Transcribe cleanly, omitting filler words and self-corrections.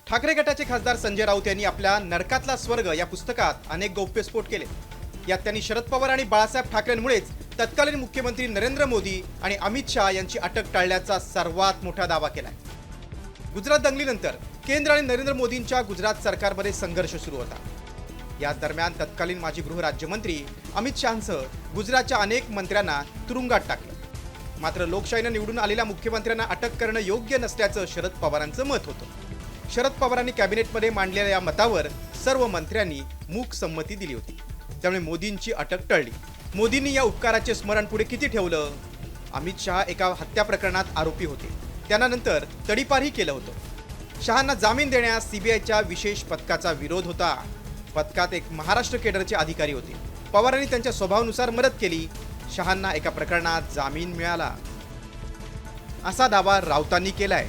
ठाकरे गटाचे खासदार संजय राऊत यांनी आपल्या नरकातला स्वर्ग या पुस्तकात अनेक गौप्यस्फोट केले. यात त्यांनी शरद पवार आणि बाळासाहेब ठाकरेंमुळेच तत्कालीन मुख्यमंत्री नरेंद्र मोदी आणि अमित शहा यांची अटक टाळल्याचा सर्वात मोठा दावा केलाय. गुजरात दंगलीनंतर केंद्र आणि नरेंद्र मोदींच्या गुजरात सरकारमध्ये संघर्ष सुरू होता. या दरम्यान तत्कालीन माजी गृहराज्यमंत्री अमित शहांसह गुजरातच्या अनेक मंत्र्यांना तुरुंगात टाकलं. मात्र लोकशाहीनं निवडून आलेल्या मुख्यमंत्र्यांना अटक करणं योग्य नसल्याचं शरद पवारांचं मत होतं. शरद पवारांनी कॅबिनेटमध्ये मांडलेल्या या मतावर सर्व मंत्र्यांनी मूक संमती दिली होती. त्यामुळे मोदींची अटक टळली. मोदींनी या उपकाराचे स्मरण पुढे किती ठेवलं? अमित शहा एका हत्या प्रकरणात आरोपी होते. त्यांना नंतर तडीपारही केलं होतं. शहांना जामीन देण्यास सीबीआयच्या विशेष पथकाचा विरोध होता. पथकात एक महाराष्ट्र केडरचे अधिकारी होते. पवारांनी त्यांच्या स्वभावानुसार मदत केली. शहांना एका प्रकरणात जामीन मिळाला, असा दावा राऊतांनी केलाय.